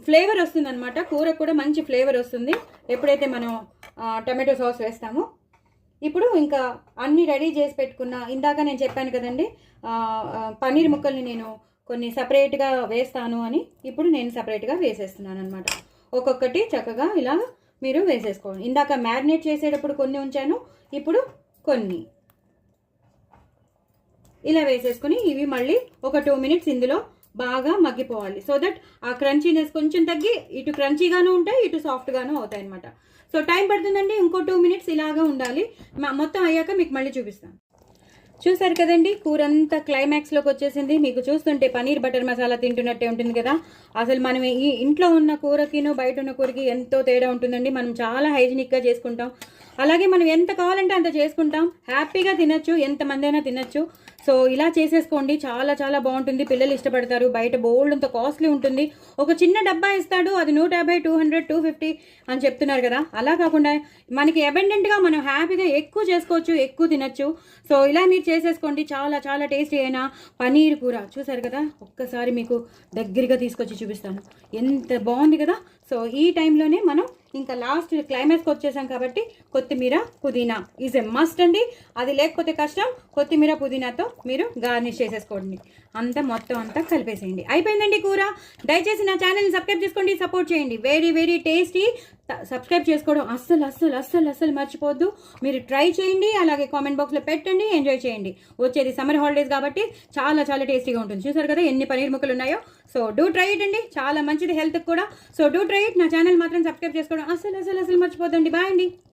Flavour వస్తుందన్నమాట. కూరకు కూడా మంచి ఫ్లేవర్ వస్తుంది ఎప్పుడైతే మనం టమాటో సాస్ వేస్తామో. ఇప్పుడు ఇంకా అన్నీ రెడీ చేసి పెట్టుకున్న, ఇందాక నేను చెప్పాను కదండి పన్నీర్ ముక్కల్ని నేను కొన్ని సపరేట్గా వేస్తాను అని. ఇప్పుడు నేను సపరేట్గా వేసేస్తున్నాను అనమాట. ఒక్కొక్కటి చక్కగా ఇలా మీరు వేసేసుకోండి. ఇందాక మ్యారినేట్ చేసేటప్పుడు కొన్ని ఉంచాను, ఇప్పుడు కొన్ని ఇలా వేసేసుకొని ఇవి మళ్ళీ ఒక 2 మినిట్స్ ఇందులో బాగా మగ్గిపోవాలి. సో దట్ ఆ క్రంచీనెస్ కొంచెం తగ్గి ఇటు క్రంచీగాను ఉంటాయి, ఇటు సాఫ్ట్గాను అవుతాయి అనమాట. సో టైం పడుతుందండి, ఇంకో 2 మినిట్స్ ఇలాగా ఉండాలి. మొత్తం అయ్యాక మీకు మళ్ళీ చూపిస్తాను. చూసారు కదండి, కూర అంతా క్లైమాక్స్లోకి వచ్చేసింది. మీకు చూస్తుంటే పన్నీర్ బటర్ మసాలా తింటున్నట్టే ఉంటుంది కదా. అసలు మనం ఈ ఇంట్లో ఉన్న కూరకిను బయట ఉన్న కూరకి ఎంతో తేడా ఉంటుందండి. మనం చాలా హైజీనిక్గా చేసుకుంటాం, అలాగే మనం ఎంత కావాలంటే అంత చేసుకుంటాం, హ్యాపీగా తినచ్చు, ఎంతమంది అయినా తినచ్చు. సో ఇలా చేసేసుకోండి, చాలా చాలా బాగుంటుంది, పిల్లలు ఇష్టపడతారు. బయట బోల్డ్ అంత కాస్ట్లీ ఉంటుంది. ఒక చిన్న డబ్బా ఇస్తాడు, అది 150, 200, 250 అని చెప్తున్నారు కదా. అలా కాకుండా మనకి అబెండెంట్గా మనం హ్యాపీగా ఎక్కువ చేసుకోవచ్చు, ఎక్కువ తినచ్చు. సో ఇలా మీరు చేసేసుకోండి, చాలా చాలా టేస్టీ అయిన పన్నీర్ కూర. చూసారు కదా, ఒక్కసారి మీకు దగ్గరగా తీసుకొచ్చి చూపిస్తాను, ఎంత బాగుంది కదా. సో ఈ టైంలోనే మనం ఇంకా లాస్ట్ క్లైమాక్స్కి వచ్చేసాం కాబట్టి కొత్తిమీర పుదీనా ఈజ్ ఎ మస్ట్ అండి. అది లేకపోతే కష్టం. కొత్తిమీర పుదీనాతో మీరు గార్నిష్ చేసేసుకోండి, అంతా మొత్తం అంతా కలిపేసేయండి. అయిపోయిందండి కూర. దయచేసి నా ఛానల్ని సబ్స్క్రైబ్ చేసుకోండి, సపోర్ట్ చేయండి. Very very tasty. సబ్స్క్రైబ్ చేసుకోవడం అస్సలు అస్సలు అస్సలు అస్సలు మర్చిపోవద్దు. మీరు ట్రై చేయండి, అలాగే కామెంట్ బాక్స్లో పెట్టండి, ఎంజాయ్ చేయండి. వచ్చేది సమ్మర్ హాలిడేస్ కాబట్టి చాలా చాలా టేస్టీగా ఉంటుంది. చూసారు కదా ఎన్ని పన్నీర్ ముక్కలు ఉన్నాయో. సో డూ ట్రై ఇట్ అండి, చాలా మంచిది హెల్త్కి కూడా. So do try it. నా ఛానల్ మాత్రం సబ్స్క్రైబ్ చేసుకోవడం అస్సలు అస్సలు అస్సలు మర్చిపోద్దండి. బాయ్ అండి.